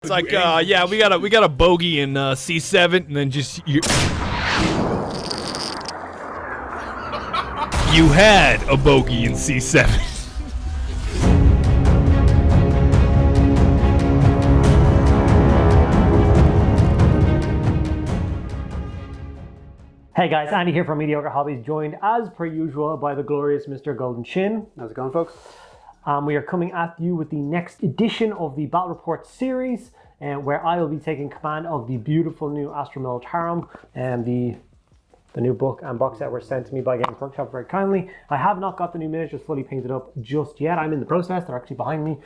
It's like, yeah, we got a bogey in C7, and then just you had a bogey in C7. Hey guys, Andy here from Mediocre Hobbies, joined as per usual by the glorious Mr. Golden Shin. How's it going, folks? We are coming at you with the next edition of the Battle Report series, where I will be taking command of the beautiful new Astra Militarum and the new book and box set were sent to me by Games Workshop very kindly. I have not got the new miniatures fully painted up just yet. I'm in the process. They're actually behind me.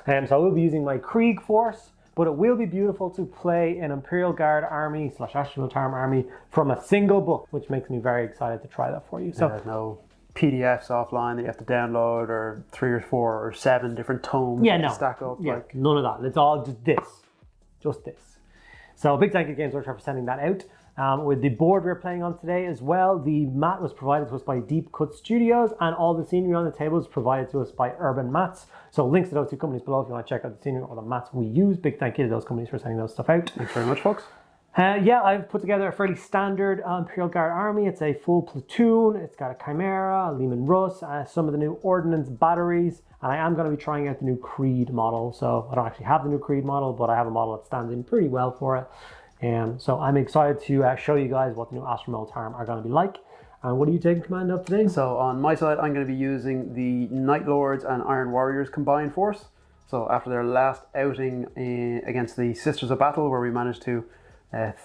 So I will be using my Krieg force, but it will be beautiful to play an Imperial Guard army / Astra Militarum army from a single book, which makes me very excited to try that for you. So there's no PDFs offline that you have to download, or 3 or 4 or 7 different tomes to stack up. Yeah, none of that. It's all just this. So a big thank you to Games Workshop for sending that out. With the board we're playing on today as well, the mat was provided to us by Deep Cut Studios, and all the scenery on the table is provided to us by Urban Mats. So links to those two companies below if you want to check out the scenery or the mats we use. Big thank you to those companies for sending those stuff out. Thanks very much, folks. Yeah, I've put together a fairly standard Imperial Guard army. It's a full platoon. It's got a Chimera, a Lehman Russ, some of the new ordnance batteries, and I am going to be trying out the new Creed model. So I don't actually have the new Creed model, but I have a model that stands in pretty well for it. So I'm excited to show you guys what the new Astra Militarum are going to be like. And what are you taking command of today? So on my side, I'm going to be using the Night Lords and Iron Warriors combined force. So after their last outing against the Sisters of Battle, where we managed to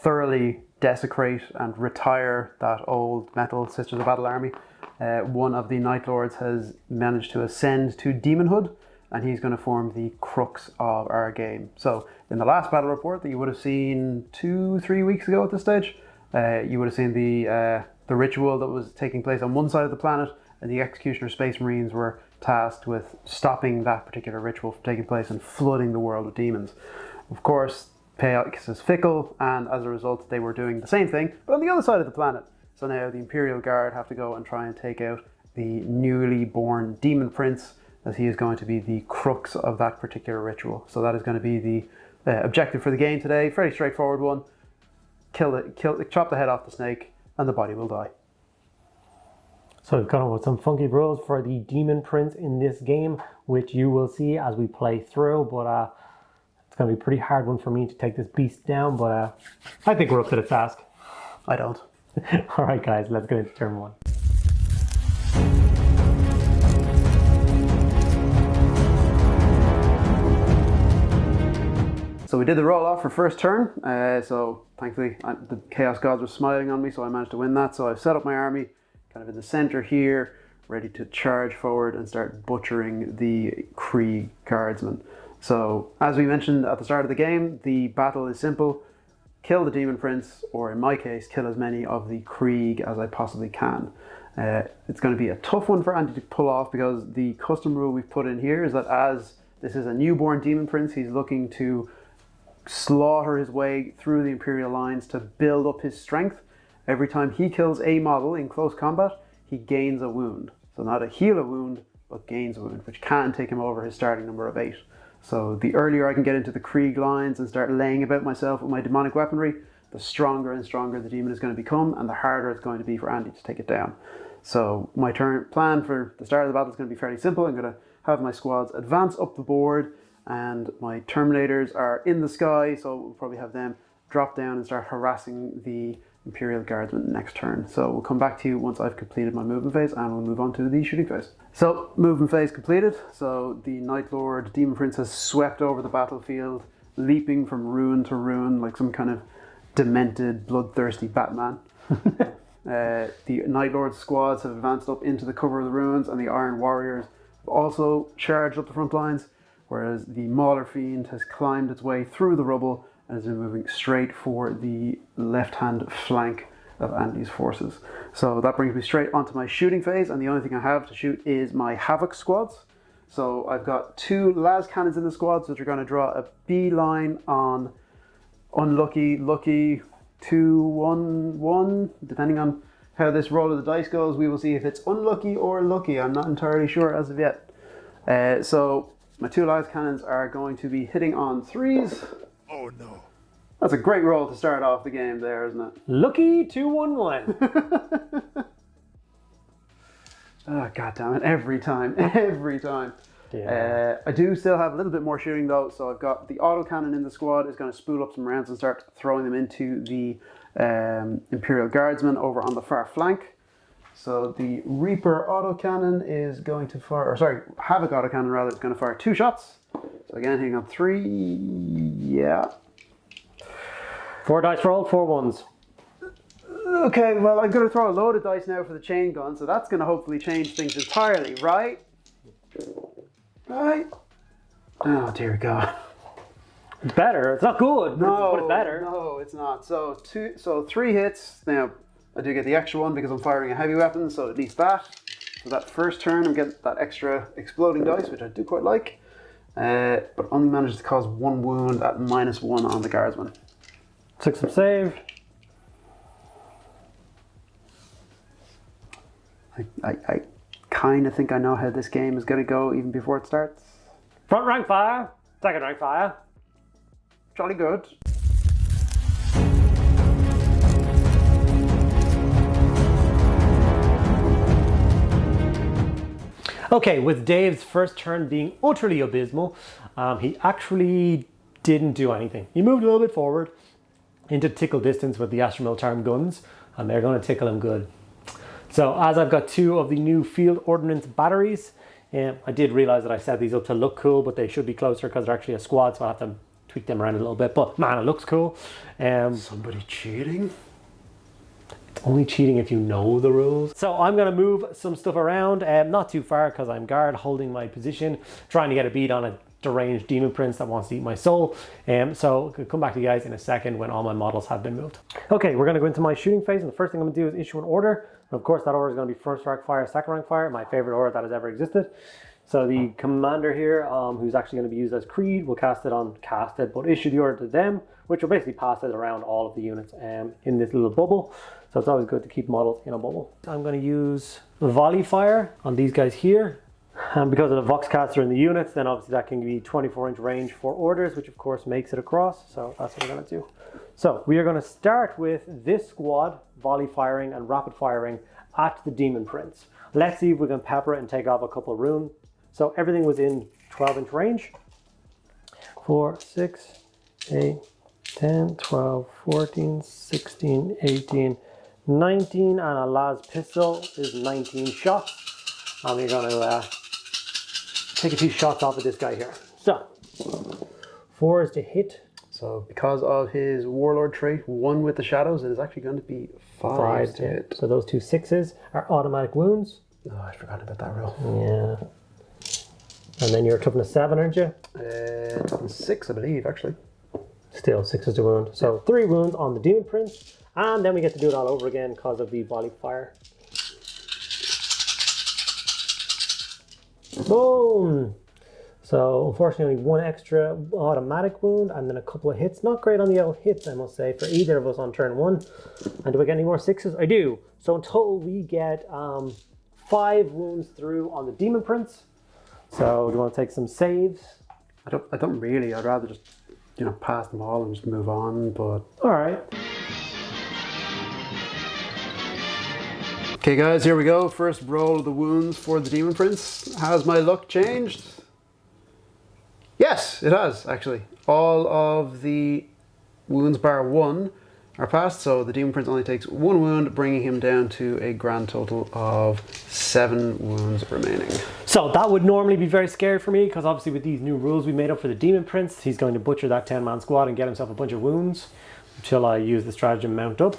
thoroughly desecrate and retire that old metal Sisters of Battle army, one of the Night Lords has managed to ascend to demonhood, and he's going to form the crux of our game. So in the last battle report that you would have seen 2-3 weeks ago at this stage, you would have seen the ritual that was taking place on one side of the planet, and the Executioner Space Marines were tasked with stopping that particular ritual from taking place and flooding the world with demons. Of course, chaos is fickle, and as a result they were doing the same thing, but on the other side of the planet. So now the Imperial Guard have to go and try and take out the newly born Demon Prince, as he is going to be the crux of that particular ritual. So that is going to be the objective for the game today. Fairly straightforward one. Chop the head off the snake, and the body will die. So we've come up with some funky rules for the Demon Prince in this game, which you will see as we play through, but it's going to be a pretty hard one for me to take this beast down, but I think we're up to the task. I don't. All right, guys, let's get into turn 1. So we did the roll off for first turn, so thankfully the Chaos Gods were smiling on me, so I managed to win that. So I've set up my army kind of in the center here, ready to charge forward and start butchering the Krieg Guardsmen. So as we mentioned at the start of the game, the battle is simple. Kill the Demon Prince, or in my case, kill as many of the Krieg as I possibly can. It's going to be a tough one for Andy to pull off, because the custom rule we've put in here is that as this is a newborn Demon Prince, he's looking to slaughter his way through the Imperial lines to build up his strength. Every time he kills a model in close combat, he gains a wound. So not a heal a wound, but gains a wound, which can take him over his starting number of 8. So the earlier I can get into the Krieg lines and start laying about myself with my demonic weaponry, the stronger and stronger the demon is going to become, and the harder it's going to be for Andy to take it down. So my plan for the start of the battle is going to be fairly simple. I'm going to have my squads advance up the board, and my Terminators are in the sky, so we'll probably have them drop down and start harassing the Imperial Guardsmen next turn. So we'll come back to you once I've completed my movement phase, and we'll move on to the shooting phase. So movement phase completed. So the Night Lord Demon Prince has swept over the battlefield, leaping from ruin to ruin like some kind of demented, bloodthirsty Batman. The Night Lord squads have advanced up into the cover of the ruins, and the Iron Warriors have also charged up the front lines, whereas the Mauler Fiend has climbed its way through the rubble and is moving straight for the left-hand flank of Andy's forces. So that brings me straight onto my shooting phase, and the only thing I have to shoot is my Havoc squads. So I've got 2 las cannons in the squads, which are going to draw a beeline on unlucky, lucky, 2-1-1. Depending on how this roll of the dice goes, we will see if it's unlucky or lucky. I'm not entirely sure as of yet. So my 2 las cannons are going to be hitting on 3s. Oh no. That's a great roll to start off the game there, isn't it? Lucky 211. Oh, God damn it. Every time. Every time. Yeah. I do still have a little bit more shooting though, so I've got the autocannon in the squad is going to spool up some rounds and start throwing them into the Imperial Guardsmen over on the far flank. So the Reaper autocannon is going to fire, or sorry, Havoc autocannon rather, is going to fire 2 shots. So again, hitting on 3, yeah. 4 dice rolled, 4 ones. Okay, well I'm going to throw a load of dice now for the chain gun, so that's going to hopefully change things entirely, right? Right? Oh dear God. It's better. It's not good, No, but it's better. no, it's not. So 3 hits. Now I do get the extra one because I'm firing a heavy weapon, so at least that. So that first turn, I'm getting that extra exploding dice, which I do quite like. But only managed to cause 1 wound at -1 on the guardsman. Took some save. I kind of think I know how this game is going to go even before it starts. Front rank fire. Second rank fire. Jolly good. Okay, with Dave's first turn being utterly abysmal, he actually didn't do anything. He moved a little bit forward into tickle distance with the Astromilitarum guns, and they're going to tickle him good. So as I've got 2 of the new field ordnance batteries, I did realize that I set these up to look cool, but they should be closer because they're actually a squad, so I have to tweak them around a little bit. But man, it looks cool. Somebody cheating? It's only cheating if you know the rules. So I'm going to move some stuff around, not too far because I'm guard holding my position, trying to get a beat on a deranged demon prince that wants to eat my soul. So I'll come back to you guys in a second when all my models have been moved. Okay, we're going to go into my shooting phase, and the first thing I'm going to do is issue an order. And of course, that order is going to be first rank fire, second rank fire, my favorite order that has ever existed. So the commander here, who's actually going to be used as Creed, will but issue the order to them, which will basically pass it around all of the units in this little bubble. So it's always good to keep models in a bubble. I'm going to use volley fire on these guys here. And because of the Voxcaster in the units, then obviously that can be 24-inch range for orders, which of course makes it across. So that's what we're going to do. So we are going to start with this squad volley firing and rapid firing at the Demon Prince. Let's see if we can pepper it and take off a couple of runes. So everything was in 12-inch range. 4, 6, 8, 10, 12, 14, 16, 18, 19, and a las pistol is 19 shots. And we're going to take a few shots off of this guy here. So 4 is to hit. So because of his warlord trait, 1 with the shadows, it is actually going to be 5 to hit. So those 2 6s are automatic wounds. Oh, I forgot about that roll. Yeah. And then you're toughness 7, aren't you? Toughness 6, I believe, actually. Still 6 is the wound. So 3 wounds on the Demon Prince. And then we get to do it all over again because of the volley fire. Boom! So unfortunately only 1 extra automatic wound and then a couple of hits. Not great on the old hits, I must say, for either of us on turn 1. And do I get any more 6s? I do. So in total we get 5 wounds through on the Demon Prince. So do you want to take some saves? I don't really. I'd rather just, pass them all and just move on, but... Alright. Okay guys, here we go. First roll of the wounds for the Demon Prince. Has my luck changed? Yes, it has, actually. All of the wounds bar 1 are passed, so the Demon Prince only takes 1 wound, bringing him down to a grand total of 7 wounds remaining. So that would normally be very scary for me, because obviously with these new rules we made up for the Demon Prince, he's going to butcher that 10-man squad and get himself a bunch of wounds until I use the stratagem mount up.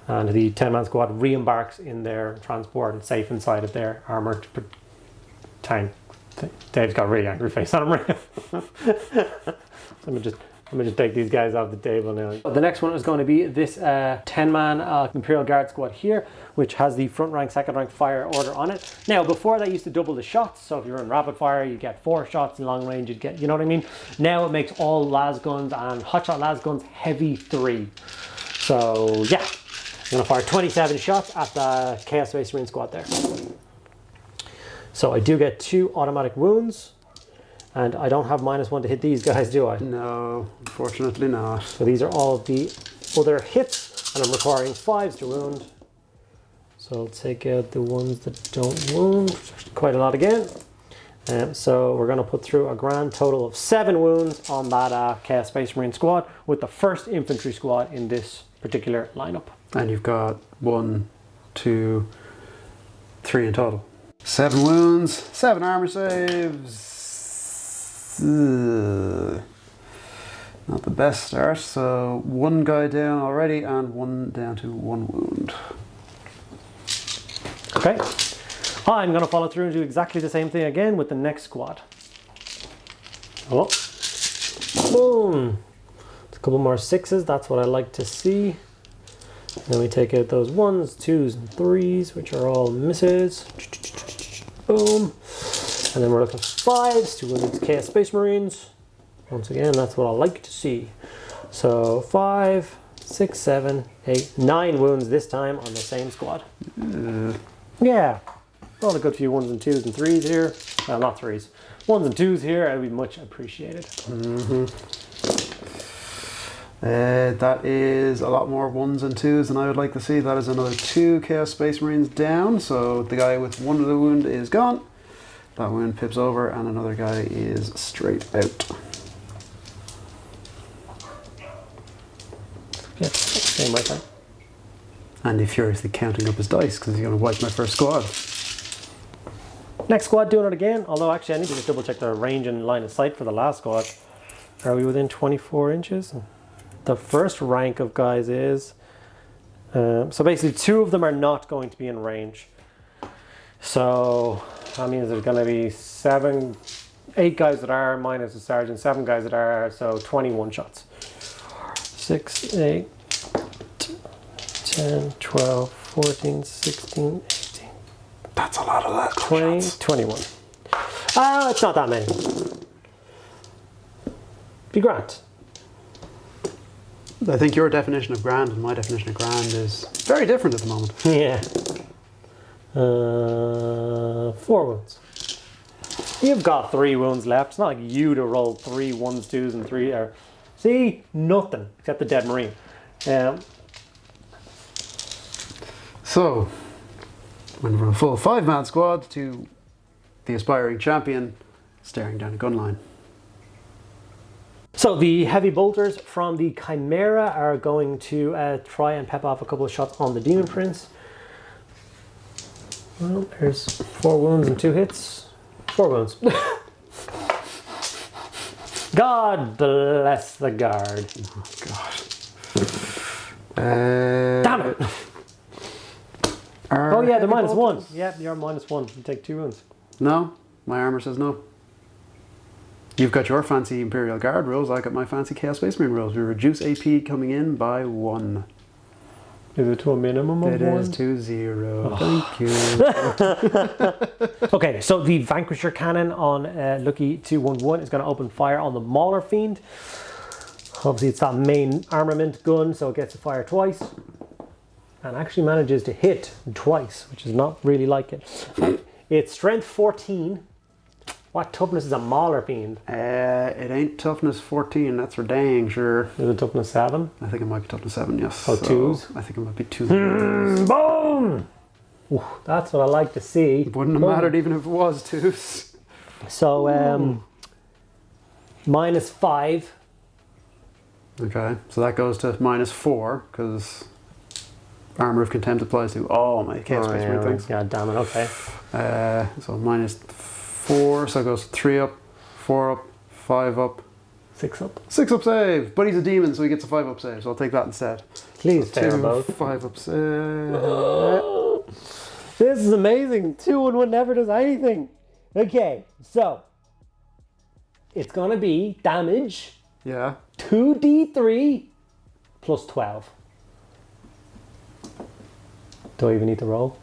And the 10-man squad re-embarks in their transport and safe inside of their armoured tank. Dave's got a really angry face on him right now. I'm gonna just take these guys off the table now. The next one is going to be this 10-man Imperial Guard squad here, which has the front rank, second rank fire order on it. Now, before that used to double the shots, so if you're in rapid fire, you get 4 shots in long range, you'd get, you know what I mean? Now it makes all las guns and hotshot las guns heavy 3. So yeah, I'm gonna fire 27 shots at the Chaos Space Marine squad there. So I do get 2 automatic wounds. And I don't have -1 to hit these guys, do I? No, unfortunately not. So these are all of the other hits, and I'm requiring 5s to wound. So I'll take out the ones that don't wound, which is quite a lot again. So we're going to put through a grand total of 7 wounds on that Chaos Space Marine squad, with the first infantry squad in this particular lineup. And you've got 1, 2, 3 in total. 7 wounds, 7 armor saves. Ugh. Not the best start. So 1 guy down already and 1 down to 1 wound. Okay. I'm going to follow through and do exactly the same thing again with the next squad. Oh. Boom. A couple more 6s. That's what I like to see. Then we take out those 1s, 2s, and 3s, which are all misses. Boom. And then we're looking for 5s to win these Chaos Space Marines. Once again, that's what I like to see. So 5, 6, 7, 8, 9 wounds this time on the same squad. Yeah. Well, a good few 1s and 2s and 3s here. Well, not 3s. 1s and 2s here, I'd be much appreciated. That is a lot more 1s and 2s than I would like to see. That is another 2 Chaos Space Marines down. So the guy with 1 of the wound is gone. That wound pips over and another guy is straight out. Yeah, same right there. And he's furiously counting up his dice because he's going to wipe my first squad. Next squad doing it again, although actually I need to just double check the range and line of sight for the last squad. Are we within 24 inches? The first rank of guys is... so basically 2 of them are not going to be in range. So that means there's going to be 8 guys that are minus a sergeant, 7 guys that are, so 21 shots. 6, 8, 10, 12, 14, 16, 18. That's a lot of that. 20, shots. 21. It's not that many. Be grand. I think your definition of grand and my definition of grand is very different at the moment. Yeah. 4 wounds. You've got 3 wounds left. It's not like you to roll 3 1s, 2s, and 3. See, nothing except the dead Marine. So, went from a full 5-man squad to the aspiring champion staring down a gun line. So the heavy bolters from the Chimera are going to try and pep off a couple of shots on the Demon Prince. Well, there's 4 wounds and 2 hits. 4 wounds. God bless the guard. Oh, God. Damn it! Oh yeah, they're -1. Yeah, you're -1. You take 2 wounds. No, my armor says no. You've got your fancy Imperial Guard rules, I got my fancy Chaos Space Marine rules. We reduce AP coming in by 1. Is it to a minimum of 1? It is to 0. Oh. Thank you. Okay, so the Vanquisher Cannon on Lucky 211 is going to open fire on the Mauler Fiend. Obviously it's that main armament gun, so it gets to fire twice. And actually manages to hit twice, which is not really like it. It's strength 14. What toughness is a Mauler Fiend? It ain't toughness 14, that's for dang sure. Is it toughness 7? I think it might be toughness 7, yes. Oh, so 2s? I think it might be 2. Boom! Ooh, that's what I like to see. It wouldn't have mattered even if it was 2s. So, -5. Okay, so that goes to -4, because Armor of Contempt applies to all my Chaos Space Marine things. God damn it, okay. So -4, so it goes 3 up, 4 up, 5 up, 6 up. 6 up save, but he's a demon, so he gets a 5 up save, so I'll take that instead. Please so fail both. 5 up save. This is amazing. 2-1 never does anything. Okay, so it's gonna be damage. Yeah. 2d3 plus 12. Do I even need to roll?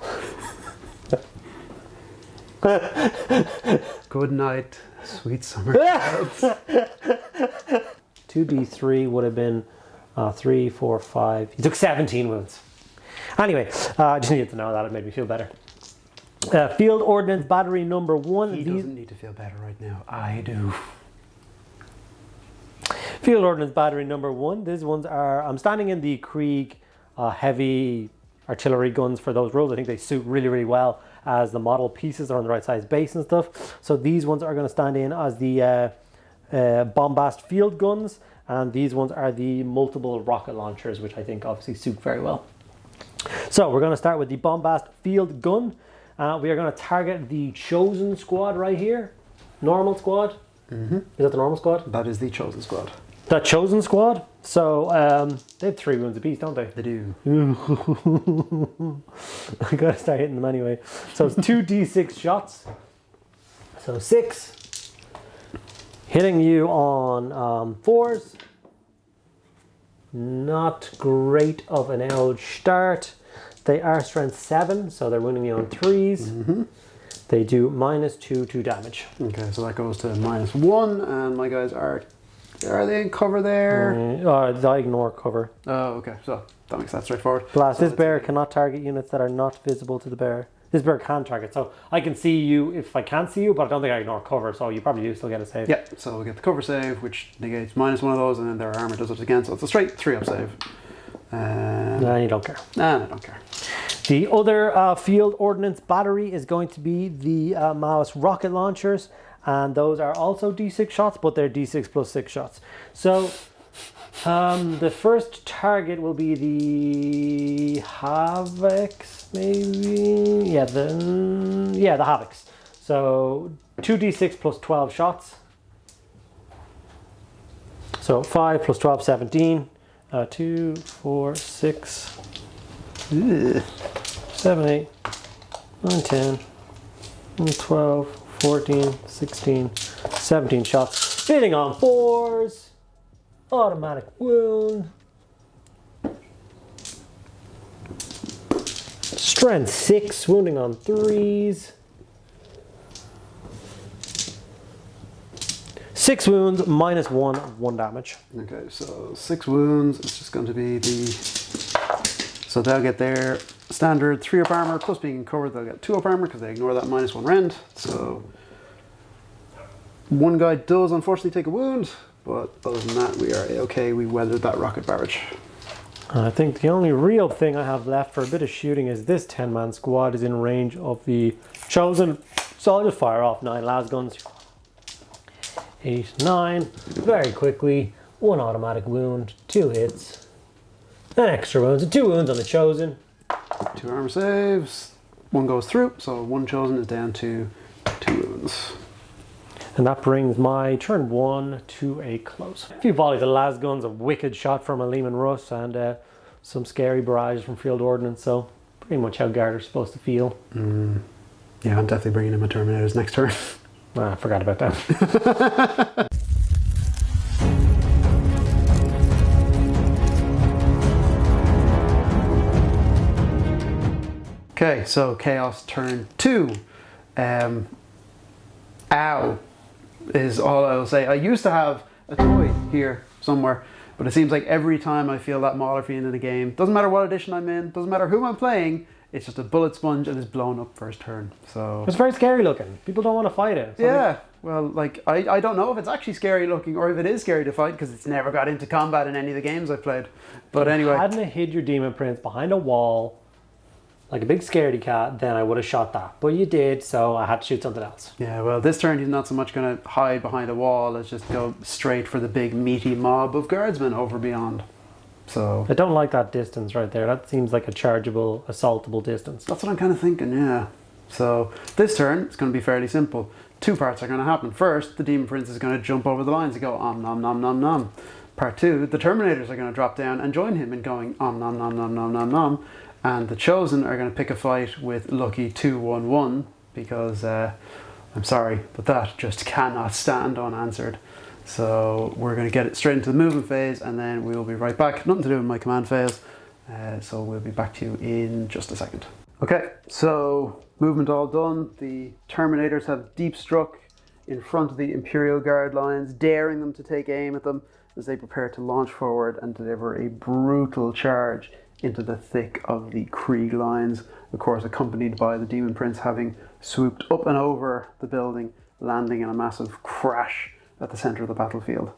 Good night, sweet summer. 2d3 would have been 3, 4, 5. He took 17 wounds. Anyway, I just needed to know that. It made me feel better. Field Ordnance Battery number 1. He doesn't need to feel better right now. I do. Field Ordnance Battery number 1. These ones are, I'm standing in the Krieg heavy artillery guns for those rules. I think they suit really, really well as the model pieces are on the right size base and stuff. So these ones are going to stand in as the bombast field guns, and these ones are the multiple rocket launchers, which I think obviously suit very well. So we're going to start with the bombast field gun. We are going to target the chosen squad right here. Normal squad. Mm-hmm. Is that the normal squad? That is the chosen squad. The chosen squad. So they have 3 wounds apiece, don't they? They do. I gotta start hitting them anyway. So it's 2d6 shots. So 6. Hitting you on 4s. Not great of an edge start. They are strength 7, so they're wounding you on 3s. Mm-hmm. They do -2 damage. Okay, so that goes to -1, and my guys are they in cover there? I ignore cover. Oh, okay, so that makes that straightforward. Blast. So This bear cannot target units that are not visible to the bear. This bear can target, so I can see you if I can't see you, but I don't think I ignore cover, so you probably do still get a save. Yeah, so we get the cover save, which negates -1 of those, and then their armor does it again, so it's a straight 3-up save. Nah, you don't care. Nah, I don't care. The other field ordnance battery is going to be the Maoist rocket launchers, and those are also d6 shots, but they're d6 plus 6 shots. So the first target will be the Havocs, maybe? Yeah, the Havocs. So 2d6 plus 12 shots. So 5 plus 12, 17. 2, 4, 6, 7, 8, 9, 10, 12, 14, 16, 17 shots. Hitting on 4s. Automatic wound. Strength 6, wounding on 3s. 6 wounds, -1 damage. Okay, so 6 wounds. It's just going to be the... So they'll get their standard 3-up armor, plus being covered, they'll get 2-up armor because they ignore that -1 rend. So one guy does unfortunately take a wound, but other than that, we are okay. We weathered that rocket barrage. I think the only real thing I have left for a bit of shooting is this 10-man squad is in range of the chosen. So I'll just fire off 9 las guns. 8, 9, very quickly. 1 automatic wound, 2 hits, an extra wounds, and 2 wounds on the chosen. 2 armor saves, 1 goes through, so 1 chosen is down to 2 wounds. And that brings my turn 1 to a close. A few volleys of las guns, a wicked shot from a Lehman Russ, and some scary barrages from field ordnance, so pretty much how Guard are supposed to feel. Yeah, I'm definitely bringing in my Terminators next turn. I forgot about that. Okay, so Chaos turn 2. Ow is all I will say. I used to have a toy here somewhere, but it seems like every time I feel that Mauler fiend in a game, doesn't matter what edition I'm in, doesn't matter who I'm playing, it's just a bullet sponge and it's blown up first turn. So it's very scary looking. People don't want to fight it. Yeah, well, like I don't know if it's actually scary looking or if it is scary to fight because it's never got into combat in any of the games I've played. But anyway, hadn't it hid your Demon Prince behind a wall like a big scaredy cat, then I would have shot that. But you did, so I had to shoot something else. Yeah, well, this turn he's not so much going to hide behind a wall. Let's just go straight for the big meaty mob of guardsmen over beyond. So I don't like that distance right there. That seems like a chargeable, assaultable distance. That's what I'm kind of thinking, yeah. So this turn, it's going to be fairly simple. 2 parts are going to happen. First, the Demon Prince is going to jump over the lines and go om nom nom nom nom. Part 2, the Terminators are going to drop down and join him in going om nom nom nom nom nom nom. And the Chosen are going to pick a fight with Lucky 211 because, I'm sorry, but that just cannot stand unanswered. So we're going to get it straight into the movement phase and then we'll be right back. Nothing to do with my command phase. So we'll be back to you in just a second. Okay, so movement all done. The Terminators have deep struck in front of the Imperial Guard lines, daring them to take aim at them as they prepare to launch forward and deliver a brutal charge into the thick of the Krieg lines, of course accompanied by the Demon Prince having swooped up and over the building, landing in a massive crash at the center of the battlefield.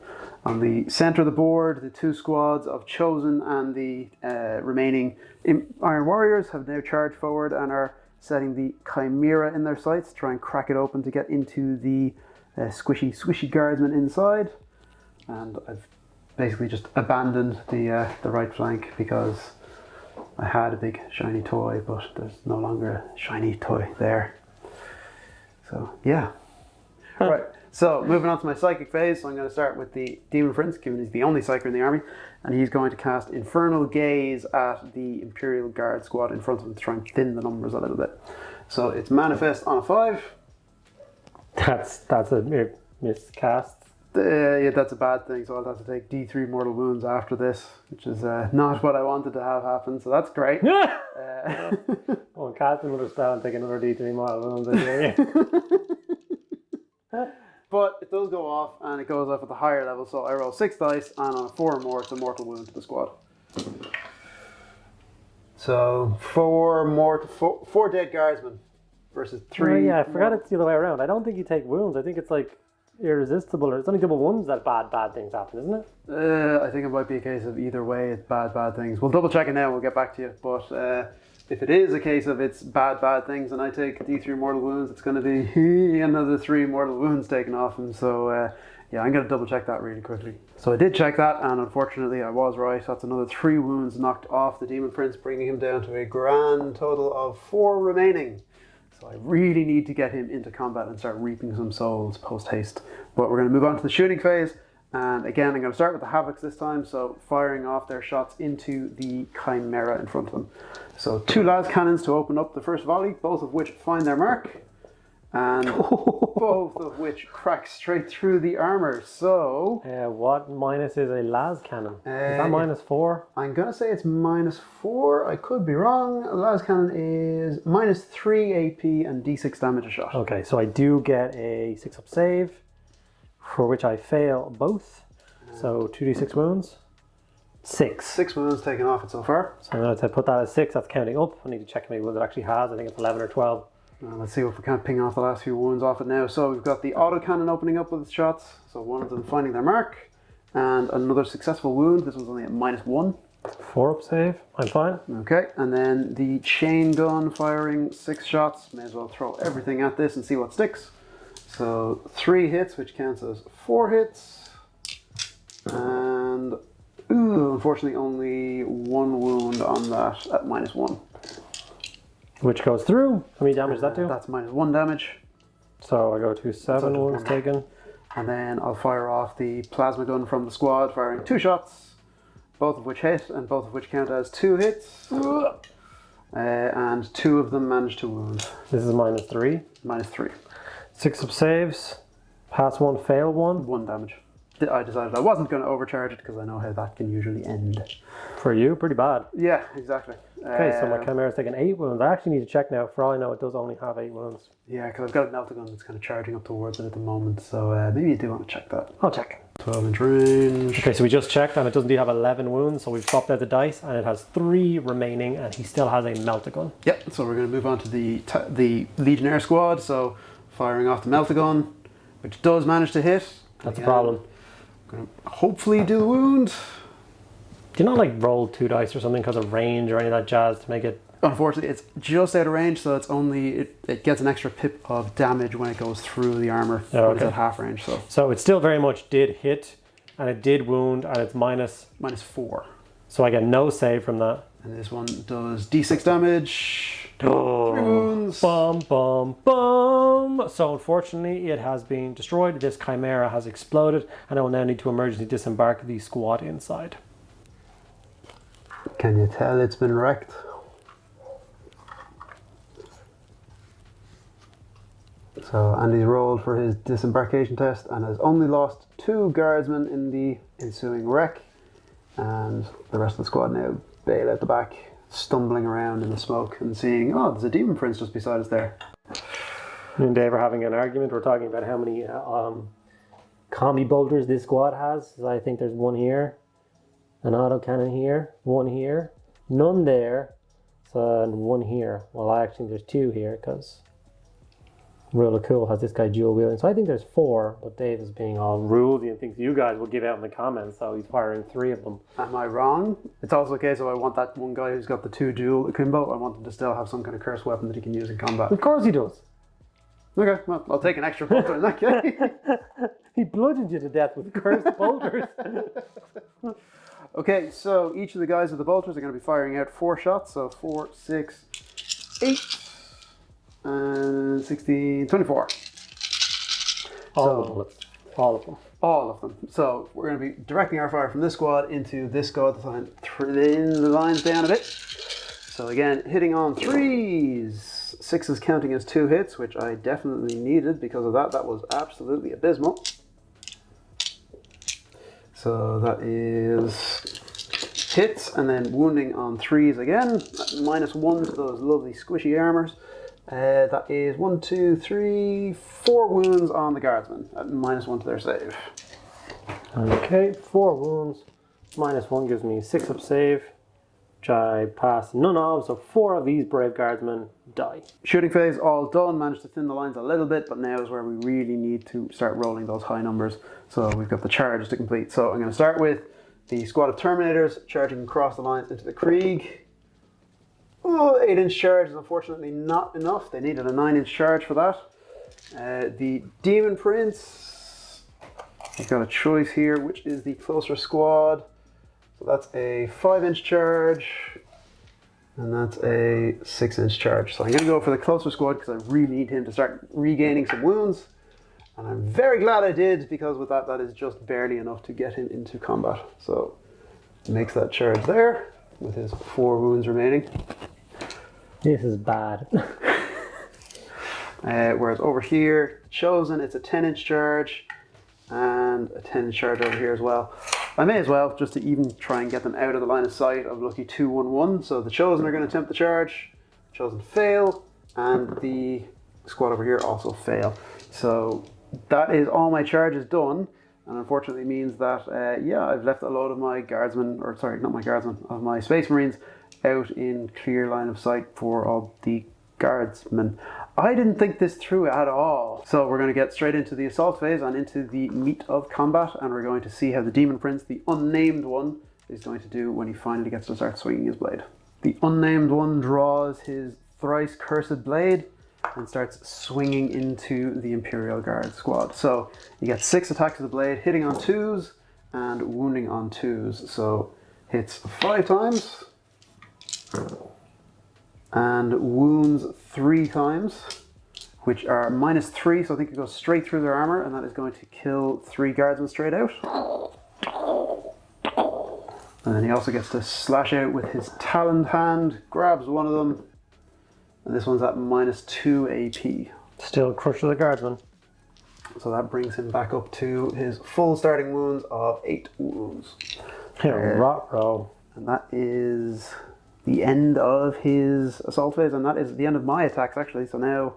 On the center of the board, the 2 squads of Chosen and the remaining Iron Warriors have now charged forward and are setting the Chimera in their sights, try and crack it open to get into the squishy guardsmen inside. And I've basically just abandoned the right flank because I had a big shiny toy, but there's no longer a shiny toy there. So yeah. Right. So moving on to my psychic phase, so I'm going to start with the Demon Prince, given he's the only psyker in the army, and he's going to cast Infernal Gaze at the Imperial Guard squad in front of him to try and thin the numbers a little bit. So it's manifest on a 5. That's a miscast. Yeah, that's a bad thing, so I'll have to take D3 mortal wounds after this, which is not what I wanted to have happen, so that's great. Oh, cast another spell and take another D3 mortal wounds. But it does go off, and it goes off at the higher level, so I roll 6 dice, and on a 4 or more, it's a mortal wound to the squad. So 4 dead guardsmen versus 3. Oh, yeah, I forgot it's the other way around. I don't think you take wounds. I think it's like irresistible, or it's only double wounds that bad things happen, isn't it? I think it might be a case of either way, it's bad things. We'll double check it now, and we'll get back to you. But if it is a case of it's bad things, and I take D3 mortal wounds, it's going to be another 3 mortal wounds taken off him. So yeah, I'm going to double check that really quickly. So I did check that, and unfortunately I was right. That's another 3 wounds knocked off the Demon Prince, bringing him down to a grand total of 4 remaining. So I really need to get him into combat and start reaping some souls post haste. But we're going to move on to the shooting phase. And again, I'm going to start with the Havocs this time. So firing off their shots into the Chimera in front of them. So 2 las cannons to open up the first volley, both of which find their mark. And both of which crack straight through the armor. So what minus is a las cannon? Is that -4? I'm going to say it's -4. I could be wrong. A las cannon is -3 AP and D6 damage a shot. Okay, so I do get a 6-up save, for which I fail both. So 2d6 wounds. 6. 6 wounds taken off it so far. So I'm going to put that as 6. That's counting up. I need to check how many wounds it actually has. I think it's 11 or 12. Let's see if we can't ping off the last few wounds off it now. So we've got the autocannon opening up with its shots. So one of them finding their mark. And another successful wound. This one's only at -1. 4-up save. I'm fine. Okay, and then the chain gun firing 6 shots. May as well throw everything at this and see what sticks. So 3 hits, which counts as 4 hits. And unfortunately only 1 wound on that at -1. Which goes through. How many damage does that do? That's -1 damage. So I go to 7 wounds taken. And then I'll fire off the plasma gun from the squad, firing 2 shots, both of which hit, and both of which count as 2 hits. And 2 of them manage to wound. This is -3. -3. 6-up saves. Pass 1, fail 1. 1 damage. I decided I wasn't going to overcharge it because I know how that can usually end. For you, pretty bad. Yeah, exactly. Okay, so my Chimera's taking 8 wounds. I actually need to check now. For all I know, it does only have 8 wounds. Yeah, because I've got a Meltagun that's kind of charging up towards it at the moment, so maybe you do want to check that. I'll check. 12-inch range. Okay, so we just checked, and it does indeed have 11 wounds, so we've swapped out the dice, and it has 3 remaining, and he still has a Meltagun. Yep, so we're going to move on to the Legionnaire squad, so firing off the Meltagun, which does manage to hit. That's a problem. Going to hopefully do the wound. Do you not like roll 2 dice or something because of range or any of that jazz to make it? Unfortunately, it's just out of range, so it's only it gets an extra pip of damage when it goes through the armor. Oh, when it's okay. at half range. So it still very much did hit, and it did wound, and it's -4. So I get no save from that. And this one does D6 damage. Oh, 3 wounds. Bum, bum, bum. So unfortunately, it has been destroyed. This Chimera has exploded, and I will now need to emergency disembark the squad inside. Can you tell it's been wrecked? So Andy's rolled for his disembarkation test and has only lost 2 guardsmen in the ensuing wreck. And the rest of the squad now bail out the back, stumbling around in the smoke and seeing, oh, there's a Demon Prince just beside us there. Me and Dave are having an argument. We're talking about how many combi bolters this squad has. So I think there's 1 here, an autocannon here, 1 here, none there, so, and one here. Well, actually think there's two here because Really Cool has this guy dual wielding. So I think there's 4, but Dave is being all ruledy and thinks you guys will give out in the comments, so he's firing 3 of them. Am I wrong? It's also a case of I want that one guy who's got the 2 dual akimbo. I want him to still have some kind of cursed weapon that he can use in combat. Of course he does. Okay, well, I'll take an extra bolter in that case. He bludgeoned you to death with cursed bolters. Okay, so each of the guys with the bolters are going to be firing out 4 shots. So 4, 6, 8, and 16, 24. All of them. All of them. All of them. So we're going to be directing our fire from this squad into this squad to thin the lines down a bit. So again, hitting on 3s. 6 is counting as 2 hits, which I definitely needed because of that. That was absolutely abysmal. So that is hits, and then wounding on 3s again. -1 to those lovely squishy armors. That is 1, 2, 3, 4 wounds on the guardsmen at -1 to their save. Okay, 4 wounds. -1 gives me 6 up save, which I pass none of, so 4 of these brave guardsmen die. Shooting phase all done, managed to thin the lines a little bit, but now is where we really need to start rolling those high numbers. So we've got the charges to complete. So I'm going to start with the squad of Terminators charging across the lines into the Krieg. Oh, 8-inch charge is unfortunately not enough. They needed a 9-inch charge for that. The Demon Prince, I've got a choice here, which is the closer squad. So that's a 5-inch charge, and that's a 6-inch charge. So I'm going to go for the closer squad because I really need him to start regaining some wounds. And I'm very glad I did, because with that, that is just barely enough to get him into combat. So makes that charge there with his 4 wounds remaining. This is bad. Whereas over here, Chosen, it's a 10-inch charge and a 10-inch charge over here as well. I may as well, just to even try and get them out of the line of sight of lucky 2-1-1. So the Chosen are going to attempt the charge. Chosen fail, and the squad over here also fail. So that is all my charges done, and unfortunately means that, yeah, I've left a load of my guardsmen, or sorry, not my guardsmen, of my Space Marines out in clear line of sight for all the guardsmen. I didn't think this through at all. So we're going to get straight into the assault phase and into the meat of combat, and we're going to see how the Demon Prince, the unnamed one, is going to do when he finally gets to start swinging his blade. The unnamed one draws his thrice cursed blade and starts swinging into the Imperial Guard squad. So you get 6 attacks with the blade, hitting on 2s and wounding on 2s. So hits 5 times and wounds 3 times, which are -3, so I think it goes straight through their armor, and that is going to kill 3 guardsmen straight out. And then he also gets to slash out with his taloned hand, grabs one of them, and this one's at -2 AP. Still crushes the guardsman. So that brings him back up to his full starting wounds of 8 wounds. Rot row. And that is the end of his assault phase, and that is the end of my attacks actually. So now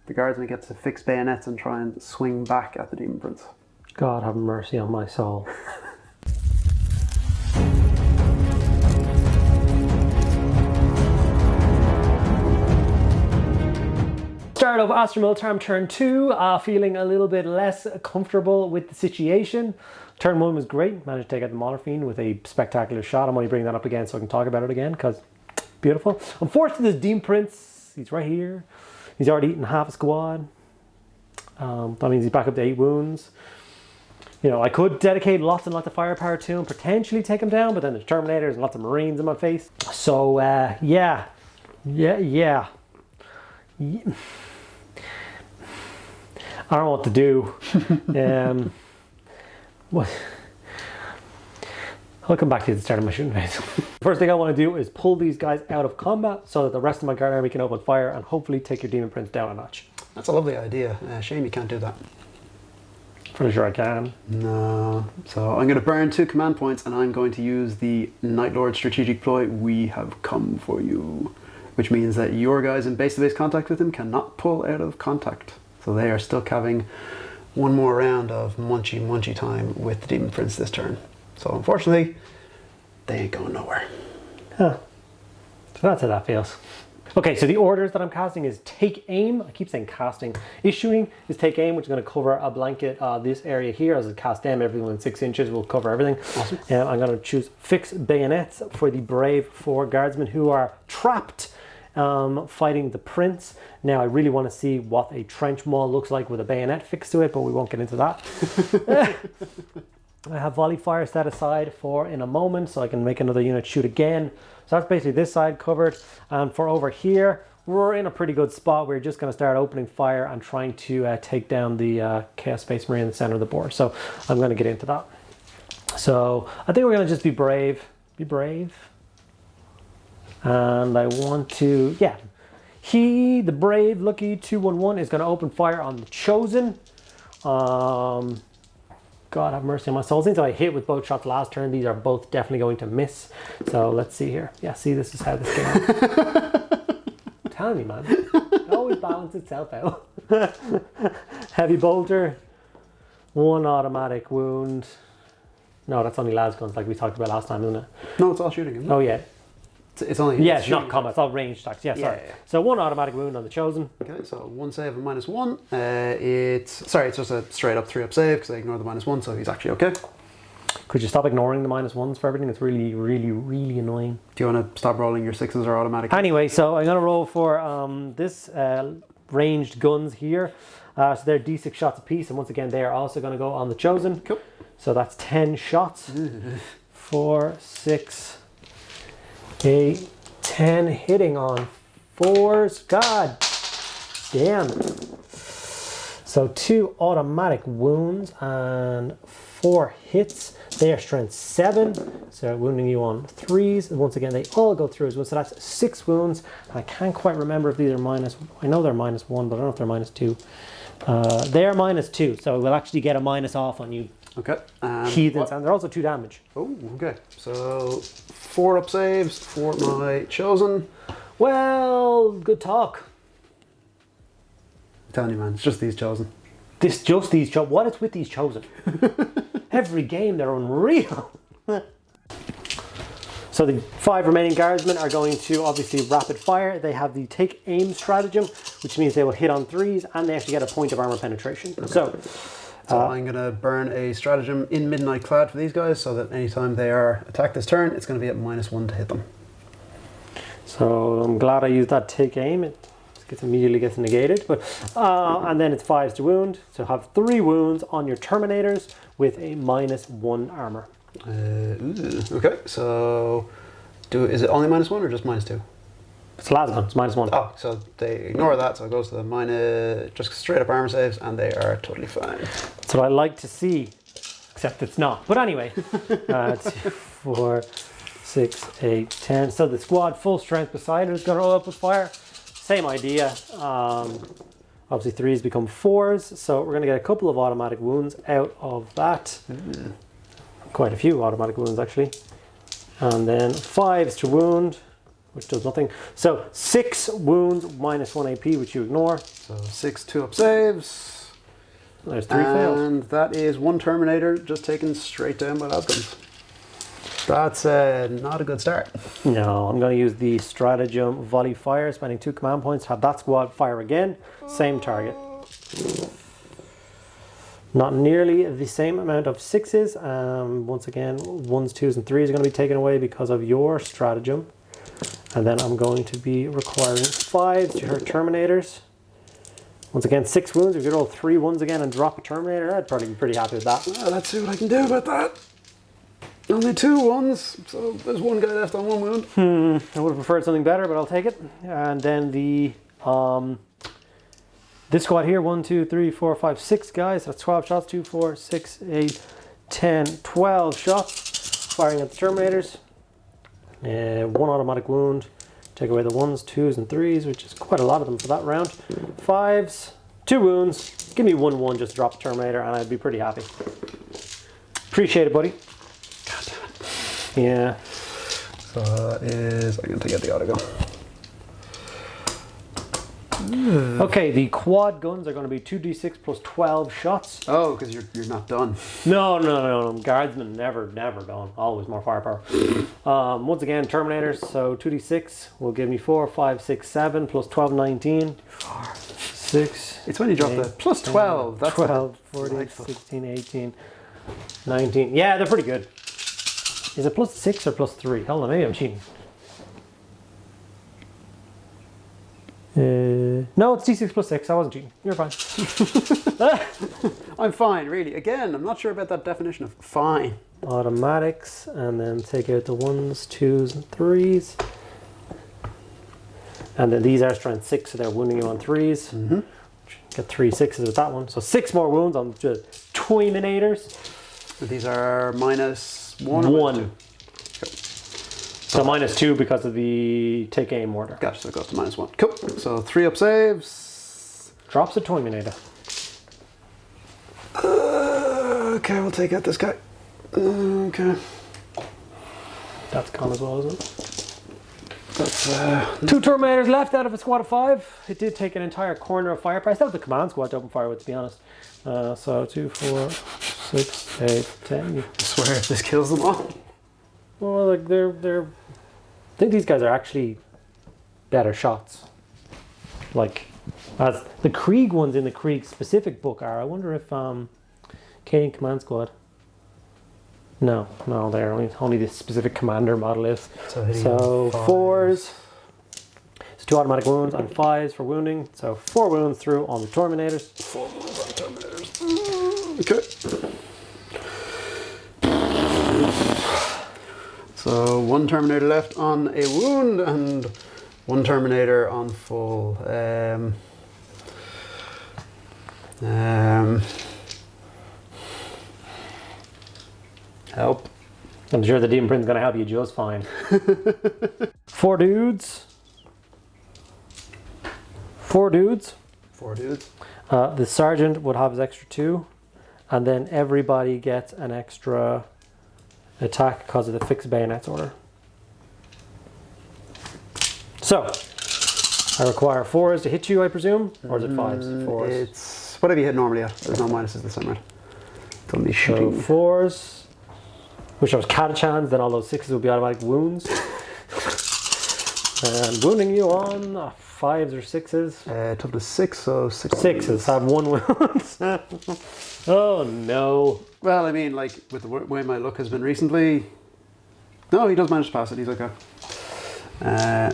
the guardsman gets to fix bayonets and try and swing back at the Demon Prince. God have mercy on my soul. Start of Astra Militarum turn 2, feeling a little bit less comfortable with the situation. Turn 1 was great, managed to take out the Monarchine with a spectacular shot. I'm only bringing that up again so I can talk about it again, because beautiful. Unfortunately, this Demon Prince, he's right here. He's already eaten half a squad. That means he's back up to 8 wounds. You know, I could dedicate lots and lots of firepower to him, potentially take him down, but then there's Terminators and lots of Marines in my face. So, yeah. I don't know what to do. What? I'll come back to you at the start of my shooting phase. First thing I want to do is pull these guys out of combat so that the rest of my guard army can open fire and hopefully take your Demon Prince down a notch. That's a lovely idea. Shame you can't do that. Pretty sure I can. No. So I'm going to burn 2 command points, and I'm going to use the Night Lord strategic ploy, we have come for you. Which means that your guys in base-to-base contact with him cannot pull out of contact. So they are stuck having one more round of munchy time with the Demon Prince this turn. So unfortunately, they ain't going nowhere. Huh. So that's how that feels. Okay, so the orders that I'm casting is take aim. I keep saying casting. Issuing is take aim, which is going to cover a blanket this area here. As a cast them, everything within 6 inches will cover everything. Awesome. I'm going to choose fix bayonets for the brave 4 guardsmen who are trapped fighting the prince. Now I really want to see what a trench maul looks like with a bayonet fixed to it, but we won't get into that. I have volley fire set aside for in a moment, so I can make another unit shoot again. So that's basically this side covered. And for over here, we're in a pretty good spot. We're just going to start opening fire and trying to take down the Chaos Space Marine in the center of the board. So I'm going to get into that. So I think we're going to just be brave. Be brave. And I want to, yeah. He, the brave, lucky 211, is going to open fire on the Chosen. God have mercy on my soul. Since I hit with both shots last turn, these are both definitely going to miss. So let's see here. Yeah, see, this is how this game. I'm telling you, man. It always balances itself out. Heavy bolter. 1 automatic wound. No, that's only las guns like we talked about last time, isn't it? No, it's all shooting, isn't it? Oh, yeah. It's only... Yeah, it's not combat. It's all ranged attacks. Yeah, sorry. Yeah. So 1 automatic wound on the Chosen. Okay, so 1 save and -1. It's just a straight up 3-up save because I ignore the -1, so he's actually okay. Could you stop ignoring the -1s for everything? It's really, really, really annoying. Do you want to stop rolling your 6s or automatic? Anyway, so I'm going to roll for this ranged guns here. So they're D6 shots apiece, and once again, they are also going to go on the Chosen. Cool. So that's 10 shots. 4, 6, 8, 10, hitting on 4s. God damn it. So 2 automatic wounds and 4 hits. They are strength 7, so wounding you on 3s. And once again, they all go through as well. So that's 6 wounds. And I can't quite remember if these are minus. I know they're -1, but I don't know if they're -2. They are -2, so we'll actually get a minus off on you. Okay. Heathens, and they're also 2 damage. Oh, okay. So 4-up saves for my Chosen. Well, good talk. I'm telling you, man, it's just these Chosen. What is with these Chosen? Every game they're unreal. So the 5 remaining guardsmen are going to obviously rapid fire. They have the take aim stratagem, which means they will hit on 3s and they actually get a point of armor penetration. Okay. So I'm going to burn a stratagem in Midnight Clad for these guys so that anytime they are attacked this turn, it's going to be at -1 to hit them. So I'm glad I used that take aim. It immediately gets negated. But and then it's 5s to wound. So have 3 wounds on your Terminators with a -1 armor. Okay, so is it only -1 or just -2? It's Lasgun, it's -1. Oh, so they ignore that, so it goes to the just straight up armor saves, and they are totally fine. That's what I like to see, except it's not. But anyway, 2, 4, 6, 8, 10. So the squad full strength beside it is going to roll up with fire. Same idea. Obviously 3s become 4s, so we're going to get a couple of automatic wounds out of that. Quite a few automatic wounds actually. And then 5s to wound, which does nothing. So 6 wounds, -1 AP, which you ignore. So 6 2-up saves. There's 3 fails. And that is 1 Terminator just taken straight down by lasguns. That's not a good start. No, I'm going to use the stratagem volley fire, spending 2 command points. Have that squad fire again. Same target. Not nearly the same amount of 6s. Once again, 1s, 2s, and 3s are going to be taken away because of your stratagem. And then I'm going to be requiring 5s to hurt Terminators. Once again, 6 wounds. If you roll 3 1s again and drop a Terminator, I'd probably be pretty happy with that. Well, let's see what I can do about that. Only 2 1s, so there's 1 guy left on 1 wound. I would have preferred something better, but I'll take it. And then the this squad here, 1, 2, 3, 4, 5, 6 guys. That's 12 shots. 2, 4, 6, 8, 10, 12 shots. Firing at the Terminators. 1 automatic wound. Take away the 1s, 2s, and 3s, which is quite a lot of them for that round. 5s, 2 wounds. Give me 1 1, just drop the Terminator, and I'd be pretty happy. Appreciate it, buddy. God damn it. Yeah. So that is, I'm going to get the auto go. Okay, the quad guns are going to be 2d6 plus 12 shots. Oh, because you're not done. No. Guardsmen never done. Always more firepower. Once again, Terminators. So 2d6 will give me 4, 5, 6, 7 plus 12, 19. 4, 6. It's when you drop the plus 12. That's 12, 14, 16, 18, 19. Yeah, they're pretty good. Is it plus 6 or plus 3? Hold on, maybe I'm cheating. No, it's d6 plus 6. I wasn't cheating. You're fine. I'm fine, really. Again, I'm not sure about that definition of fine. Automatics, and then take out the 1s, 2s, and 3s. And then these are strength 6, so they're wounding you on 3s. Mm-hmm. Get 3 6s with that one. So 6 more wounds on the Toyminators. These are minus 1 or minus 2? So minus 2 because of the take aim order. Gotcha, so it goes to minus 1. Cool. So 3 up saves. Drops a Toyminator. Okay, we'll take out this guy. Okay. That's gone as well, isn't it? That's 2 Terminators left out of a squad of 5. It did take an entire corner of fire price. That was the command squad to open fire with, to be honest. So 2, 4, 6, 8, 10. I swear if this kills them all. Well, like they're. I think these guys are actually better shots. Like, as the Krieg ones in the Krieg specific book are. I wonder if Canadian Command Squad. No, they're only the specific commander model is. So 4s. So 2 automatic wounds and 5s for wounding. So 4 wounds through on the Terminators. 4 wounds on the Terminators. Okay. So 1 Terminator left on a wound and 1 Terminator on full. Help. I'm sure the Demon Prince is going to help you just fine. 4 dudes. 4 dudes. 4 dudes. The sergeant would have his extra 2, and then everybody gets an extra attack because of the fixed bayonets order. So, I require 4s to hit you, I presume? Or is it 5s? 4s. It's whatever you hit normally, yeah. There's no minuses this time, right? It's only So shooting. 4s, which I was catachans, then all those 6s will be automatic wounds. And wounding you on 5s or 6s. Total of 6, so 6 6s have 1 wound. Oh no. Well, I mean, like, with the way my luck has been recently... No, he does manage to pass it, he's okay.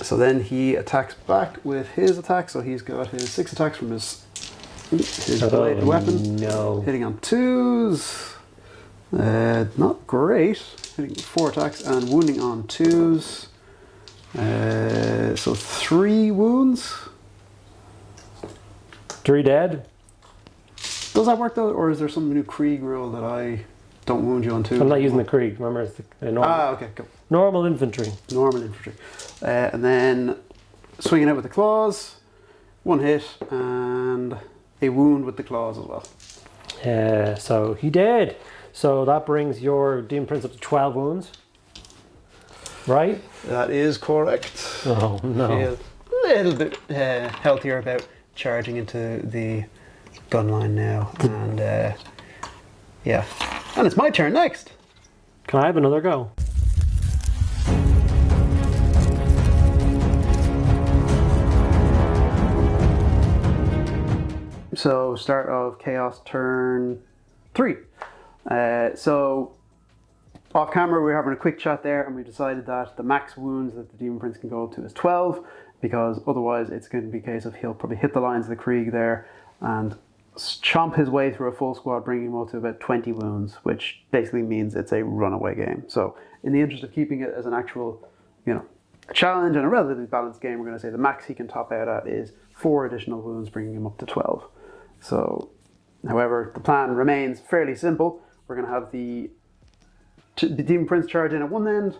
So then he attacks back with his attack, so he's got his 6 attacks from his bladed weapon. No. Hitting on 2s. Not great. Hitting 4 attacks and wounding on 2s. So 3 wounds. 3 dead. Does that work though, or is there some new Krieg rule that I don't wound you on 2? I'm not using the Krieg, remember it's the normal. Okay, cool. Normal infantry. Normal infantry. And then swinging out with the claws, 1 hit, and a wound with the claws as well. So he did. So that brings your Demon Prince up to 12 wounds. Right? That is correct. Oh no. Feel a little bit healthier about charging into the gun line now. And yeah. And it's my turn next. Can I have another go? So start of Chaos turn 3. So off camera we were having a quick chat there and we decided that the max wounds that the Demon Prince can go up to is 12, because otherwise it's going to be a case of he'll probably hit the lines of the Krieg there and chomp his way through a full squad, bringing him up to about 20 wounds, which basically means it's a runaway game. So in the interest of keeping it as an actual, a challenge and a relatively balanced game, we're going to say the max he can top out at is 4 additional wounds, bringing him up to 12. So, however, the plan remains fairly simple. We're going to have the Demon Prince charge in at one end,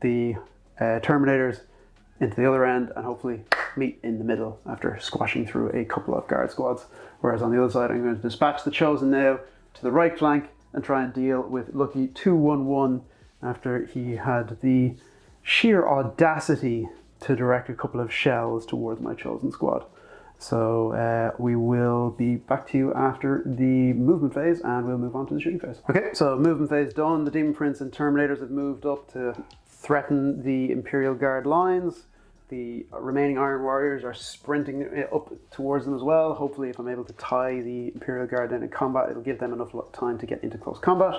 the Terminators into the other end, and hopefully meet in the middle after squashing through a couple of guard squads. Whereas on the other side, I'm going to dispatch the Chosen now to the right flank and try and deal with Lucky 211 after he had the sheer audacity to direct a couple of shells towards my Chosen squad. So we will be back to you after the movement phase, and we'll move on to the shooting phase. Okay, so movement phase done. The Demon Prince and Terminators have moved up to threaten the Imperial Guard lines. The remaining Iron Warriors are sprinting up towards them as well. Hopefully, if I'm able to tie the Imperial Guard in combat, it'll give them enough time to get into close combat.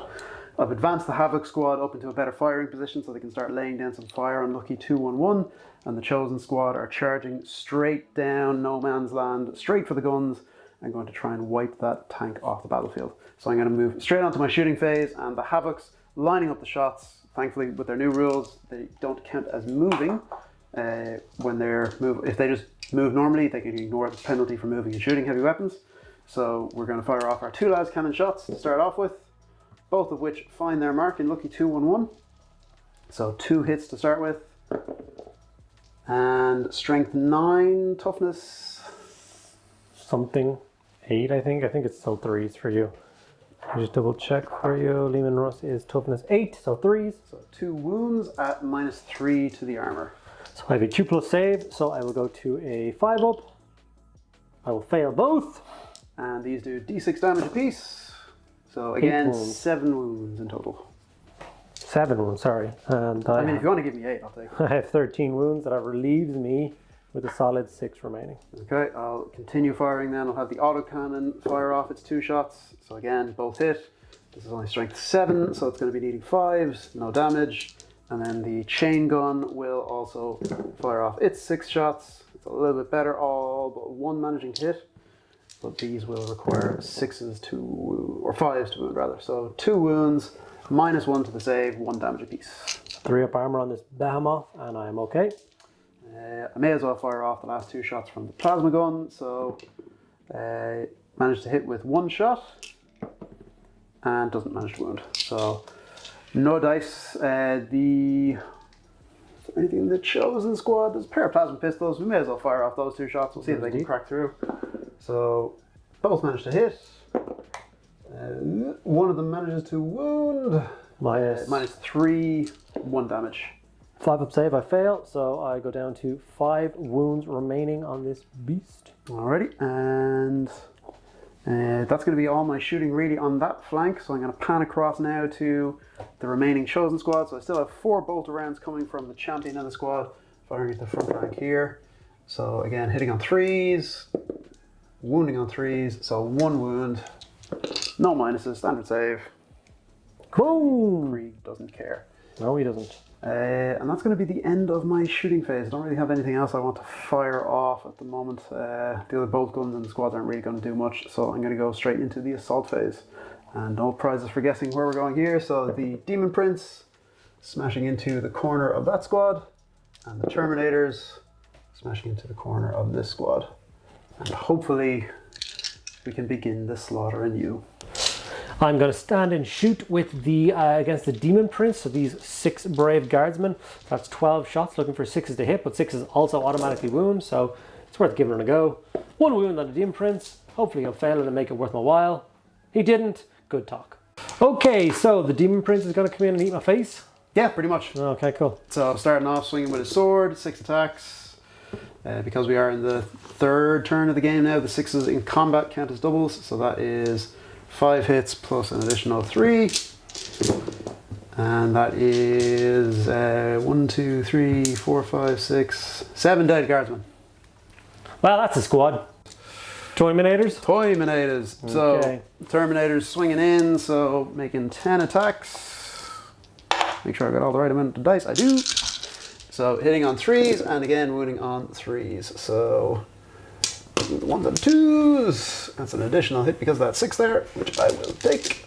I've advanced the Havoc squad up into a better firing position so they can start laying down some fire on Lucky 211. And the Chosen squad are charging straight down no man's land, straight for the guns. I'm going to try and wipe that tank off the battlefield. So I'm going to move straight onto my shooting phase, and the Havocs lining up the shots. Thankfully, with their new rules, they don't count as moving when they're if they just move normally, they can ignore the penalty for moving and shooting heavy weapons. So we're going to fire off our 2 las cannon shots to start off with, both of which find their mark in Lucky 211. So 2 hits to start with. And strength 9, toughness something 8, I think. I think it's still 3s for you. I'll just double check for you. Lehman Russ is toughness 8, so 3s. So 2 wounds at -3 to the armor. So I have a 2+ save, so I will go to a 5 up. I will fail both. And these do d6 damage apiece. So again, wounds. 7 wounds in total. 7 wounds, sorry. And I mean, if you want to give me 8, I'll take it. I have 13 wounds. That relieves me with a solid 6 remaining. Okay, I'll continue firing then. I'll have the autocannon fire off its 2 shots. So again, both hit. This is only strength 7, so it's going to be needing 5s, no damage. And then the chain gun will also fire off its 6 shots. It's a little bit better, all but 1 managing to hit. But these will require 6s to wound, or 5s to wound rather. So 2 wounds, -1 to the save, 1 damage apiece. 3 up armor on this behemoth, and I am okay. I may as well fire off the last 2 shots from the plasma gun. So managed to hit with 1 shot and doesn't manage to wound. So no dice. Is there anything in the Chosen squad? There's a pair of plasma pistols. We may as well fire off those 2 shots. We'll see if they can crack through. So both managed to hit. One of them manages to wound. -3, 1 damage. 5 up save, I fail, so I go down to 5 wounds remaining on this beast. Alrighty, and that's going to be all my shooting really on that flank. So I'm going to pan across now to the remaining Chosen squad. So I still have 4 bolter rounds coming from the champion of the squad, firing at the front rank here. So again, hitting on 3s, wounding on 3s. So 1 wound, no minuses, standard save. Boom! Krieg doesn't care. No, he doesn't. And that's going to be the end of my shooting phase. I don't really have anything else I want to fire off at the moment. The other bolt guns in the squads aren't really going to do much, so I'm going to go straight into the assault phase. And no prizes for guessing where we're going here. So the Demon Prince smashing into the corner of that squad, and the Terminators smashing into the corner of this squad. And hopefully we can begin the slaughter anew. I'm going to stand and shoot with the against the Demon Prince, so these 6 brave guardsmen. That's 12 shots, looking for 6s to hit, but 6s also automatically wound, so it's worth giving it a go. 1 wound on the Demon Prince. Hopefully he'll fail it and make it worth my while. He didn't. Good talk. Okay, so the Demon Prince is going to come in and eat my face. Yeah, pretty much. Okay, cool. So starting off swinging with his sword, 6 attacks. Because we are in the 3rd turn of the game now, the 6s in combat count as doubles, so that is 5 hits plus an additional 3. And that is 1, 2, 3, 4, 5, 6, 7 dead guardsmen. Well, that's a squad. Terminators? Terminators. Okay. So Terminators swinging in, so making 10 attacks. Make sure I got all the right amount of dice. I do. So hitting on 3s and again wounding on 3s. So 1s and 2s. That's an additional hit because of that 6 there, which I will take.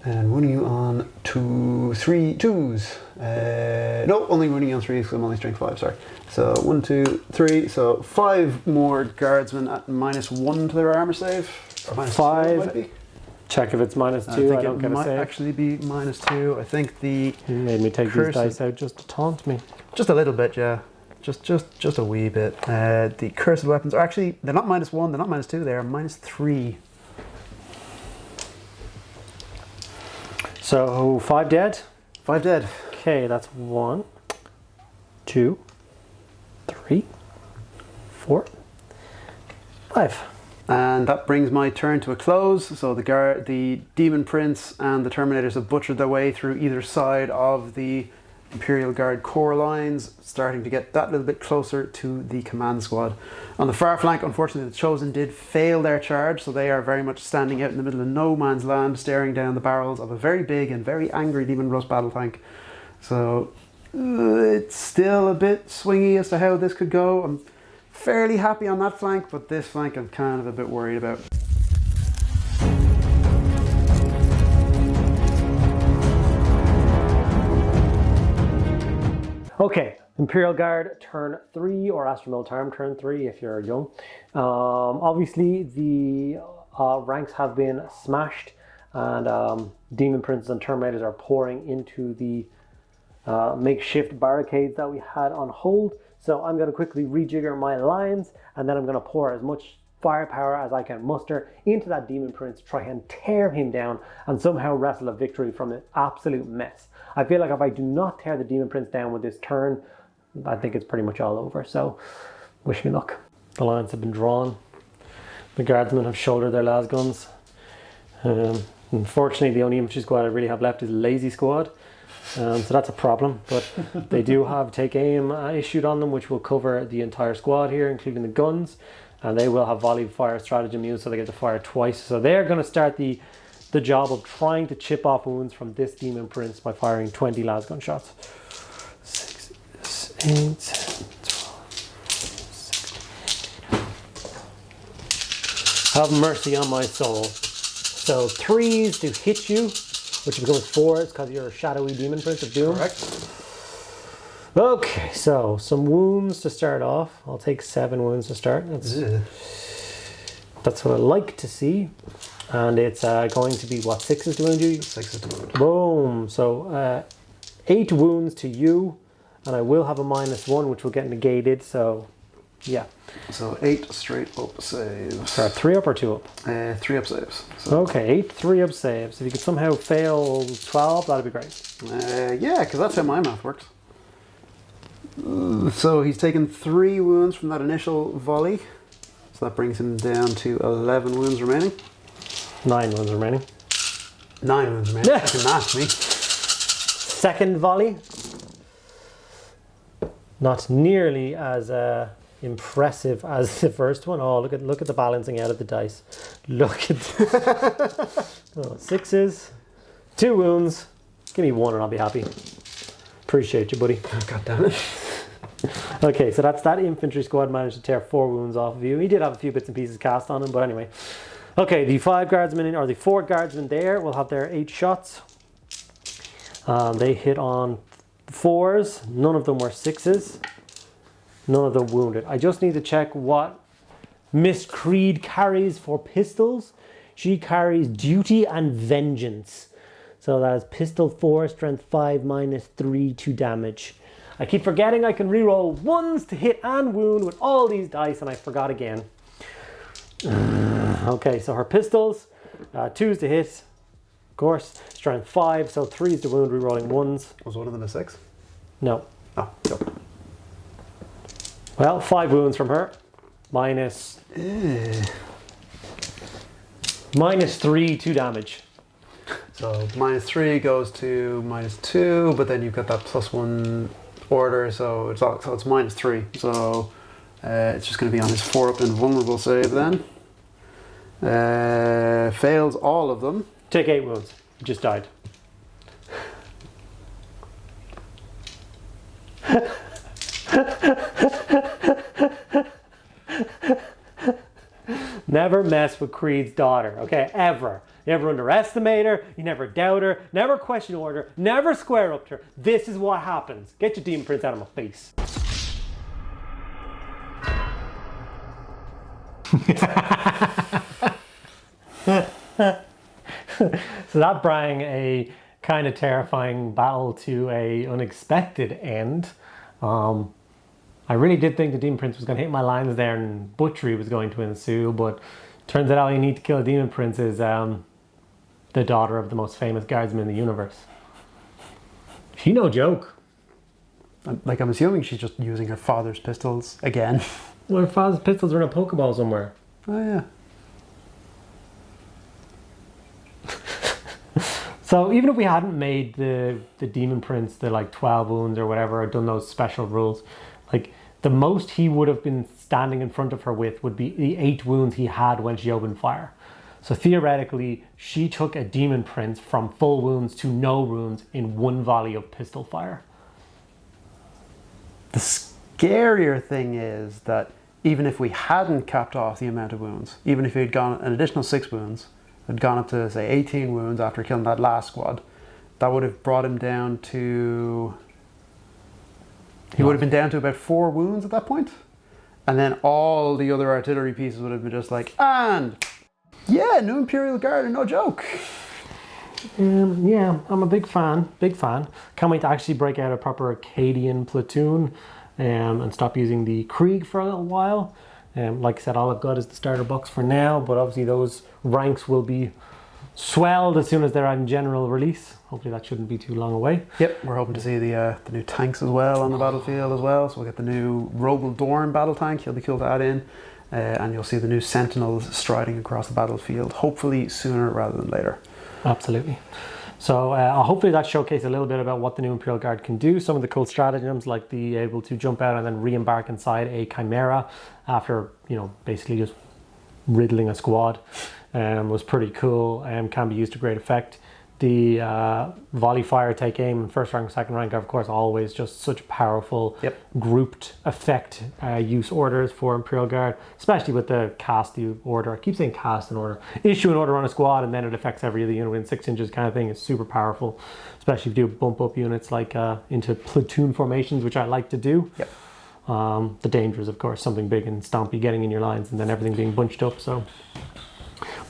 And wounding you on 2, 3, 2s. No, only wounding you on 3s because I'm only strength 5, sorry. So 1, 2, 3. So 5 more guardsmen at -1 to their armor save. Or -5 might be. Check if it's -2. I think I don't it get a might save. actually be -2. I think the You made me take these dice out just to taunt me. just a little bit, yeah. Just a wee bit. The cursed weapons are actually, they're not -1, they're not -2, they're -3. So 5 dead. 5 dead. Okay, that's 1, 2, 3, 4, 5. And that brings my turn to a close. So the Demon Prince and the Terminators have butchered their way through either side of the Imperial Guard core lines, starting to get that little bit closer to the command squad. On the far flank, unfortunately, the Chosen did fail their charge, so they are very much standing out in the middle of no man's land, staring down the barrels of a very big and very angry Demon Rust battle tank. So it's still a bit swingy as to how this could go. I'm fairly happy on that flank, but this flank I'm kind of a bit worried about. Okay, Imperial Guard turn 3, or Astra Militarum turn 3 if you're young. Obviously the ranks have been smashed, and Demon Princes and Terminators are pouring into the makeshift barricades that we had on hold. So I'm going to quickly rejigger my lines, and then I'm going to pour as much firepower as I can muster into that Demon Prince, try and tear him down and somehow wrestle a victory from an absolute mess. I feel like if I do not tear the Demon Prince down with this turn, I think it's pretty much all over. So wish me luck. The lines have been drawn. The guardsmen have shouldered their las guns. Unfortunately, the only infantry squad I really have left is Lazy Squad. So that's a problem, but they do have Take Aim issued on them, which will cover the entire squad here, including the guns, and they will have volley fire stratagem used, so they get to fire twice. So they're going to start the job of trying to chip off wounds from this Demon Prince by firing 20 lasgun shots. 6, 8, 12. Have mercy on my soul. So 3s to hit you, which becomes 4s because you're a shadowy Demon Prince of Doom. Correct. Okay, so some wounds to start off. I'll take 7 wounds to start. That's what I like to see. And it's going to be, what, 6s to wound you? 6s to wound. Boom. So 8 wounds to you, and I will have a -1, which will get negated. So, yeah. So 8 straight up saves. Sorry, 3 up or 2 up? 3 up saves. So. Okay, 8 3 up saves. If you could somehow fail 12, that'd be great. Yeah, because that's how my math works. So he's taken 3 wounds from that initial volley. So that brings him down to 11 wounds remaining. 9 wounds remaining. 9 wounds remaining. Yeah. Fucking math, me. Second volley. Not nearly as impressive as the first one. Oh, look at the balancing out of the dice. Look at 6s, 2 wounds. Give me 1 and I'll be happy. Appreciate you, buddy. God damn it. Okay, so that's that infantry squad managed to tear 4 wounds off of you. He did have a few bits and pieces cast on him, but anyway. Okay, the 4 guardsmen there will have their 8 shots. They hit on 4s. None of them were 6s. None of them wounded. I just need to check what Miss Creed carries for pistols. She carries Duty and Vengeance. So that is pistol 4, strength 5, -3 to damage. I keep forgetting I can reroll 1s to hit and wound with all these dice, and I forgot again. Okay, so her pistols, 2s to hit, of course, strength 5, so 3s to wound, rerolling 1s. Was one of them a 6? No. Oh, yep. Well, 5 wounds from her, -3 to damage. So -3 goes to -2, but then you've got that +1 order, so it's -3. So it's just going to be on his 4-up invulnerable save then. Fails all of them. Take 8 wounds. Just died. Never mess with Creed's daughter, okay? Ever. You never underestimate her, you never doubt her, never question order, never square up to her. This is what happens. Get your Demon Prince out of my face. So that brought a kind of terrifying battle to a unexpected end. I really did think the Demon Prince was going to hit my lines there and butchery was going to ensue, but turns out all you need to kill a Demon Prince is the daughter of the most famous guardsman in the universe. She no joke. Like, I'm assuming she's just using her father's pistols again. Well, her father's pistols are in a Pokeball somewhere. Oh yeah. So even if we hadn't made the demon prince the like 12 wounds or whatever, or done those special rules, like the most he would have been standing in front of her with would be the 8 wounds he had when she opened fire. So theoretically, she took a demon prince from full wounds to no wounds in one volley of pistol fire. The scarier thing is that even if we hadn't capped off the amount of wounds, even if he had gone an additional 6 wounds, had gone up to say 18 wounds after killing that last squad, that would have brought him down to... He would have been down to about 4 wounds at that point. And then all the other artillery pieces would have been just like, and yeah, new Imperial Guard are no joke. Yeah, I'm a big fan. Can't wait to actually break out a proper Acadian platoon and stop using the Krieg for a little while. Like I said, all I've got is the starter box for now, but obviously those ranks will be swelled as soon as they're in general release. Hopefully that shouldn't be too long away. Yep, we're hoping to see the new tanks as well on the battlefield as well. So we'll get the new Rogal Dorn battle tank. He'll be cool to add in. And you'll see the new Sentinels striding across the battlefield, hopefully sooner rather than later. Absolutely. So hopefully that showcased a little bit about what the new Imperial Guard can do. Some of the cool stratagems, like the able to jump out and then re-embark inside a Chimera after, you know, basically just riddling a squad, was pretty cool and can be used to great effect. The volley fire, take aim, first rank, second rank are of course always just such powerful grouped effect use orders for Imperial Guard, especially with the cast the order. I keep saying cast an order. Issue an order on a squad and then it affects every other unit within 6 inches kind of thing. It's super powerful, especially if you do bump up units like into platoon formations, which I like to do. Yep. The danger is of course something big and stompy getting in your lines and then everything being bunched up, so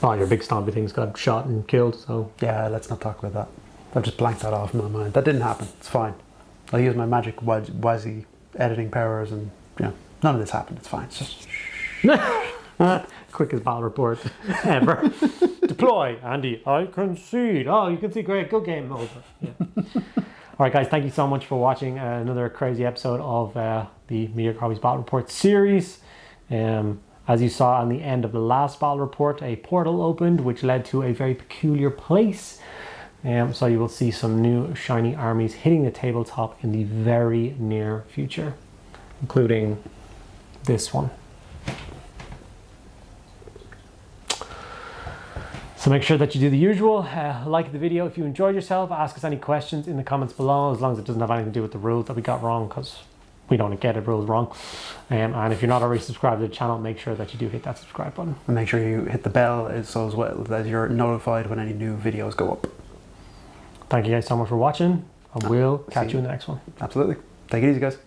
all your big stompy things got shot and killed, so... Yeah, let's not talk about that. I've just blanked that off in my mind. That didn't happen. It's fine. I'll use my magic Wazzy editing powers and, you know, none of this happened. It's fine. It's just... Quickest battle report ever. Deploy, Andy. I concede. Oh, you can see, great. Good game. Over. Yeah. All right, guys. Thank you so much for watching another crazy episode of the Mediocre Hobbies Battle Report series. As you saw on the end of the last battle report, a portal opened, which led to a very peculiar place. So you will see some new shiny armies hitting the tabletop in the very near future, including this one. So make sure that you do the usual, like the video if you enjoyed yourself, ask us any questions in the comments below, as long as it doesn't have anything to do with the rules that we got wrong, because we don't get it rules wrong. And if you're not already subscribed to the channel, make sure that you do hit that subscribe button. And make sure you hit the bell so as well that you're notified when any new videos go up. Thank you guys so much for watching, and we'll catch you in the next one. Absolutely. Take it easy, guys.